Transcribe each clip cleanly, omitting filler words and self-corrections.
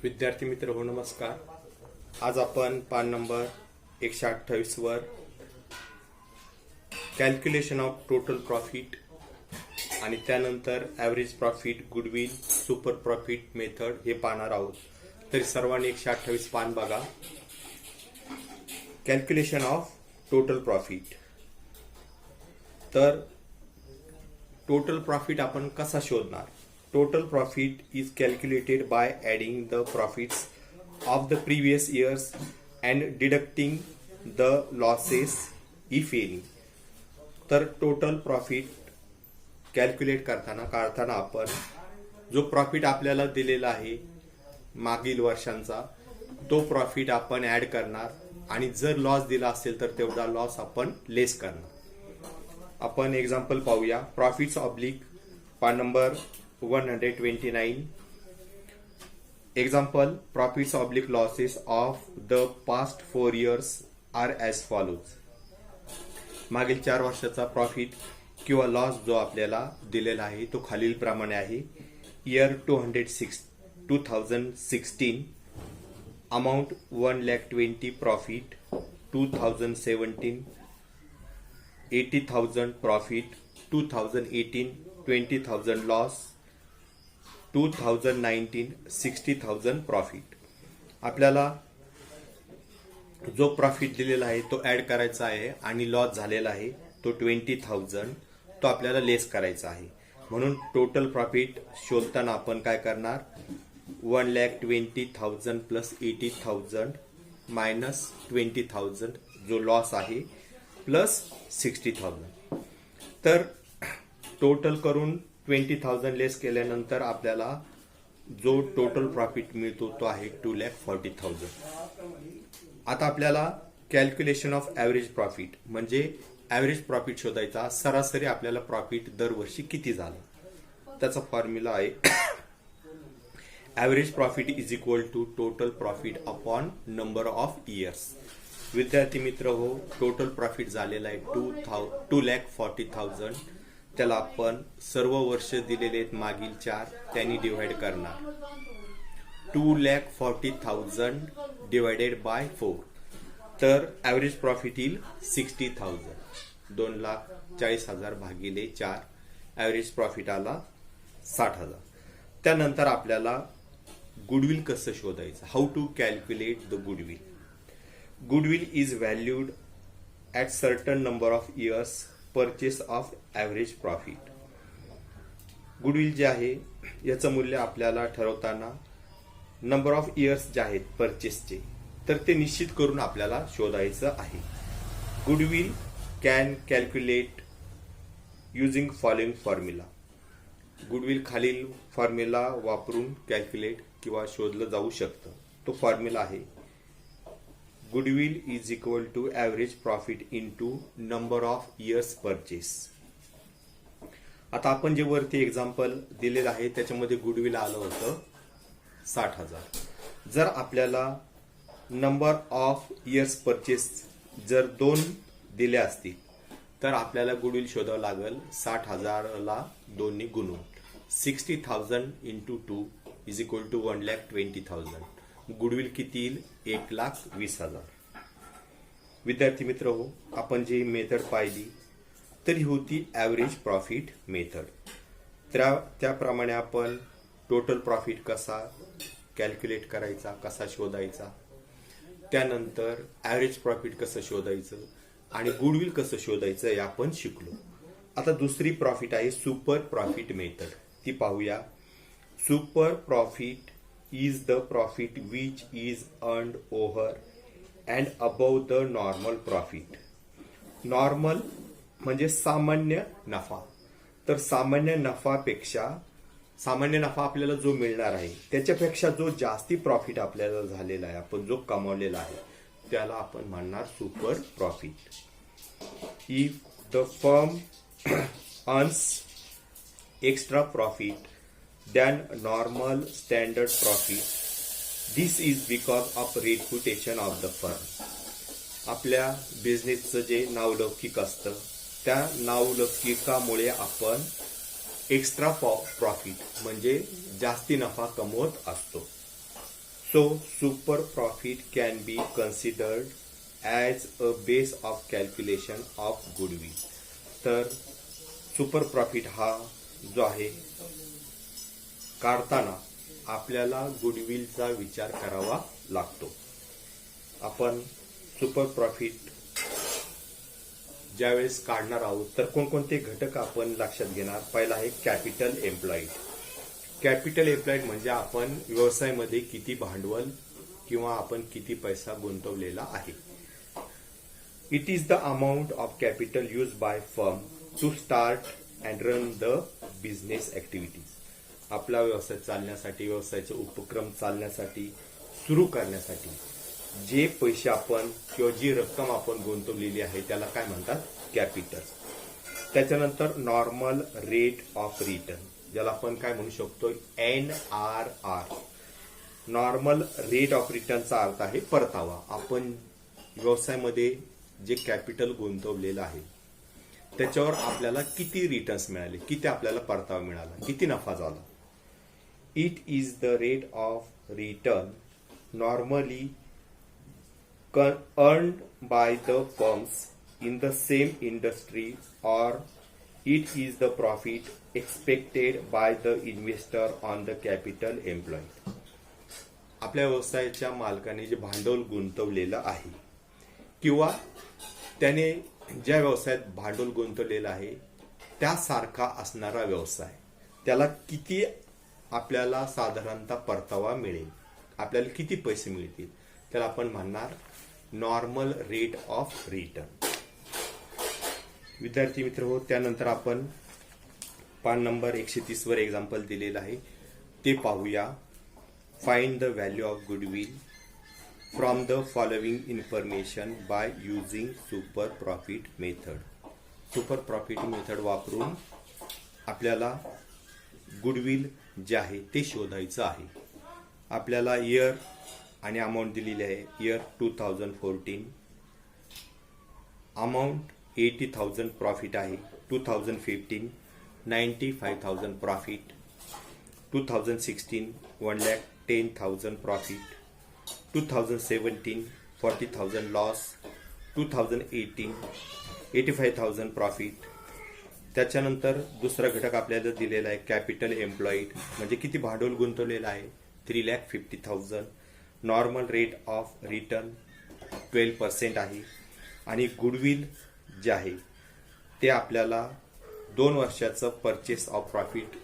विद्यार्थी मित्र हो नमस्कार. आज आपण पान नंबर 128 वर कॅल्क्युलेशन ऑफ टोटल प्रॉफिट आणि त्यानंतर average profit, goodwill, super profit method हे पाहणार आहोत. तरी सर्वांनी 128 पान बघा. Calculation of total profit. तर टोटल प्रॉफिट आपण कसा शोधणार? Total profit is calculated by adding the profits of the previous years and deducting the losses if any. तर टोटल प्रॉफिट कॅल्क्युलेट काढताना आपण जो प्रॉफिट आपल्याला दिलेला आहे मागील वर्षांचा तो प्रॉफिट आपण ऍड करणार आणि जर लॉस दिला असेल तर तेवढा लॉस आपण लेस करणार. आपण एक्झाम्पल पाहूया. प्रॉफिट्स ऑब्लिक पान number 129. Example, profits oblique losses of the past 4 years are as follows. मागील 4 वर्षाचा प्रॉफिट किंवा लॉस जो आपल्याला दिलेला आहे तो खालील प्रमाणे आहे. Year 2016 amount 1,20,000 profit. 2017 80,000 profit. 2018 20,000 loss. 2019 60,000 profit. आपल्याला जो प्रॉफिट दिलेला आहे तो ऍड करायचा आहे आणि लॉस झालेला आहे तो 20,000 तो आपल्याला लेस करायचा आहे. म्हणून टोटल प्रॉफिट शोधताना आपण काय करणार? 1,20,000 प्लस 80,000 मायनस 20,000 जो लॉस आहे प्लस 60,000. तर टोटल करून 20,000 लेस केल्यानंतर आपल्याला जो टोटल प्रॉफिट मिळतो तो आहे 2,40,000. आता आपल्याला कॅल्क्युलेशन ऑफ ॲव्हरेज प्रॉफिट म्हणजे ॲव्हरेज प्रॉफिट शोधायचा. सरासरी आपल्याला प्रॉफिट दरवर्षी किती झालं त्याचा फॉर्म्युला आहे average profit is equal to total profit upon number of years. विद्यार्थी मित्र हो, टोटल प्रॉफिट झालेला आहे 2,40,000. त्याला आपण सर्व वर्ष दिलेले आहेत मागील 4 त्यांनी डिवाइड करणार. 2,40,000 डिवायडेड बाय 4. तर ॲव्हरेज प्रॉफिट येईल 60,000. 2,40,000 भागिले 4 ॲव्हरेज प्रॉफिट आला 60,000. त्यानंतर आपल्याला गुडविल कसं शोधायचं? How to calculate the goodwill. Goodwill is valued at certain number of years purchase of average profit. Goodwill जे आहे याचं मूल्य आपल्याला ठरवताना नंबर ऑफ इयर्स जे आहेत परचेसचे तर ते निश्चित करून आपल्याला शोधायचं आहे. Goodwill can calculate using following formula. Goodwill खालील फॉर्म्युला वापरून कॅल्क्युलेट किंवा शोधलं जाऊ शकतं. तो फॉर्म्युला आहे Goodwill is equal to average profit into number of years purchase. आता आपण जे वरती एक्झाम्पल दिलेलं आहे त्याच्यामध्ये गुडविल आलं होतं 60,000. जर आपल्याला नंबर ऑफ इयर्स परचेस जर 2 दिले असतील तर आपल्याला गुडविल शोधावं लागेल 60,000ला 2 ने गुणून. 60,000 इंटू 2 इज इक्वल टू 1,20,000. गुडविल किती येईल? 1,20,000. विद्यार्थी मित्र हो, आपण जी मेथड पाहिली तर ही होती ॲव्हरेज प्रॉफिट मेथड. त्याप्रमाणे आपण टोटल प्रॉफिट कसा कॅल्क्युलेट करायचा, कसा शोधायचा, त्यानंतर ॲव्हरेज प्रॉफिट कसं शोधायचं आणि गुडविल कसं शोधायचं हे आपण शिकलो. आता दुसरी प्रॉफिट आहे सुपर प्रॉफिट मेथड. ती पाहूया. Super profit is the profit which is earned over and above the normal profit. Normal म्हणजे सामान्य नफा. तर सामान्य नफा आपल्याला जो मिळणार आहे त्याच्यापेक्षा जो जास्ती प्रॉफिट आपल्याला झालेला आहे, आपण जो कमावलेला आहे त्याला आपण म्हणणार super profit. If the firm earns extra profit than normal standard profit. This is because of reputation of the firm. आपल्या बिझनेसचं जे नावलौकिक असतं त्या नावलौकिकामुळे आपण एक्स्ट्रा प्रॉफिट म्हणजे जास्ती नफा कमवत असतो. So super profit can be considered as a base of calculation of goodwill. तर सुपर प्रॉफिट हा जो आहे काढताना आपल्याला गुडविलचा विचार करावा लागतो. आपण सुपर प्रॉफिट ज्यावेळेस काढणार आहोत तर कोणकोणते घटक आपण लक्षात घेणार. पहिला आहे कॅपिटल एम्प्लॉईड. कॅपिटल एम्प्लॉईड म्हणजे आपण व्यवसायामध्ये किती भांडवल किंवा आपण किती पैसा गुंतवलेला आहे. It is the amount of capital use by firm to start and run the business activities. आपला व्यवसाय चालण्यासाठी, व्यवसायाचे उपक्रम चालण्यासाठी, सुरू करण्यासाठी जे पैसे आपण किंवा जी रक्कम आपण गुंतवलेली आहे त्याला काय म्हणतात, कॅपिटल. त्याच्यानंतर नॉर्मल रेट ऑफ रिटर्न, ज्याला आपण काय म्हणू शकतो, NRR. नॉर्मल रेट ऑफ रिटर्नचा अर्थ आहे परतावा. आपण व्यवसायामध्ये जे कॅपिटल गुंतवलेलं आहे त्याच्यावर आपल्याला किती रिटर्न्स मिळाले, किती आपल्याला परतावा मिळाला, किती नफा झाला. It is the rate of return normally earned by the firms in the same industry, or it is the profit expected by the investor on the capital employed. आपल्या व्यवसायाच्या मालकाने जे भांडवल गुंतवलेलं आहे किंवा त्याने ज्या व्यवसायात भांडवल गुंतवलेलं आहे त्यासारखा असणारा व्यवसाय, त्याला किती आपल्याला साधारणतः परतावा मिळेल, आपल्याला किती पैसे मिळतील, त्याला आपण म्हणणार नॉर्मल रेट ऑफ रिटर्न. विद्यार्थी मित्र हो, त्यानंतर आपण पान नंबर 130 वर एक्झाम्पल दिलेलं आहे ते पाहूया. Find the value of goodwill from the following information by using super profit method. Super profit method वापरून आपल्याला गुडविल जे आहे ते शोधायचं आहे. आपल्याला इयर आणि अमाऊंट दिलेली आहे. इयर 2014, अमाऊंट 80,000 प्रॉफिट आहे. 2015 95,000 प्रॉफिट. 2016 1,10,000 प्रॉफिट. 2017 40,000 लॉस. 2018 85,000 प्रॉफिट. त्याच्यानंतर दुसरा घटक आपल्याला दिलेला आहे कॅपिटल एम्प्लॉईड, म्हणजे किती भांडवल गुंतवलेलं आहे, 3,50,000. नॉर्मल रेट ऑफ रिटर्न 12% आहे. आणि गुडविल जे आहे ते आपल्याला 2 वर्षाचं परचेस ऑफ प्रॉफिट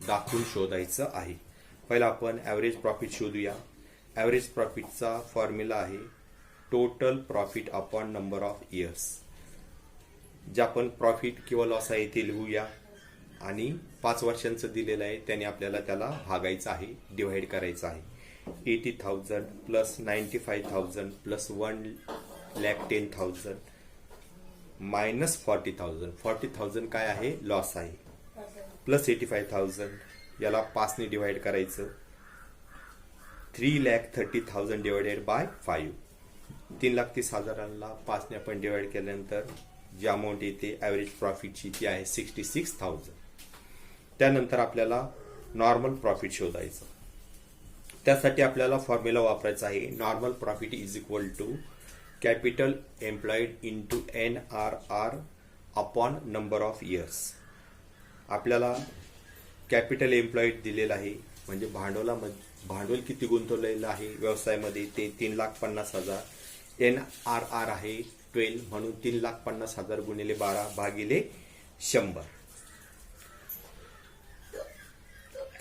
दाखवून शोधायचं आहे. पहिला आपण ॲव्हरेज प्रॉफिट शोधूया. ॲव्हरेज प्रॉफिटचा फॉर्म्युला आहे total profit upon number of years. जे आपण प्रॉफिट किंवा लॉस आहे ते लिहूया आणि 5 वर्षांचं दिलेलं आहे त्याने आपल्याला त्याला भागायचं आहे, डिवाइड करायचं आहे. 80,000 प्लस 95,000 प्लस 1,10,000 मायनस 40,000. 40,000 काय आहे, लॉस आहे, प्लस 85,000 याला 5 ने डिवाइड करायचं. 3,30,000 डिवाइडेड बाय 5. 3,30,000ला 5 ने आपण डिवाइड केल्यानंतर जी अमाऊंट येते ॲव्हरेज प्रॉफिटची ती आहे 66,000. त्यानंतर आपल्याला नॉर्मल प्रॉफिट शोधायचं. त्यासाठी आपल्याला फॉर्म्युला वापरायचा आहे normal profit is equal to capital employed into NRR upon number of years. आपल्याला कॅपिटल एम्प्लॉईड दिलेलं आहे म्हणजे भांडवल किती गुंतवलेलं आहे व्यवसायामध्ये ते 3,50,000. NRR आहे 12 म्हणून 3,50,000 गुणिले 12 भागिले 100.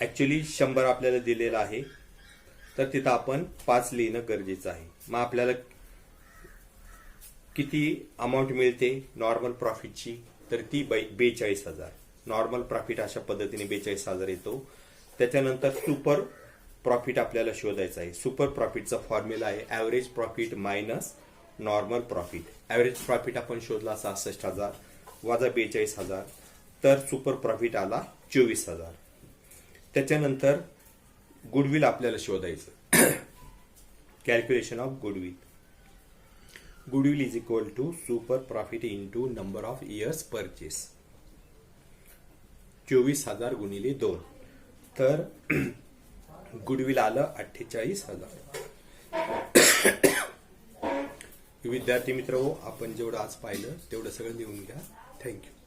ऍक्च्युली 100 आपल्याला दिलेलं आहे तर तिथं आपण 5 लिहिणं गरजेचं आहे. मग आपल्याला किती अमाऊंट मिळते नॉर्मल प्रॉफिटची, तर ती 42,000. नॉर्मल प्रॉफिट अशा पद्धतीने 42,000 येतो. त्याच्यानंतर सुपर प्रॉफिट आपल्याला शोधायचं आहे. सुपर प्रॉफिटचा फॉर्म्युला आहे average profit minus normal profit. Average profit आपण शोधला 66,000 वजा 42,000 तर सुपर प्रॉफिट आला 24,000. त्याच्यानंतर गुडविल आपल्याला शोधायचं. Calculation of goodwill. Goodwill is equal to super profit into number of years purchase. 24,000 गुणिले 2 तर गुडविल आलं 48,000. विद्यार्थी मित्र हो, आपण जेवढं आज पाहिलं तेवढं सगळं लिहून घ्या. थँक्यू.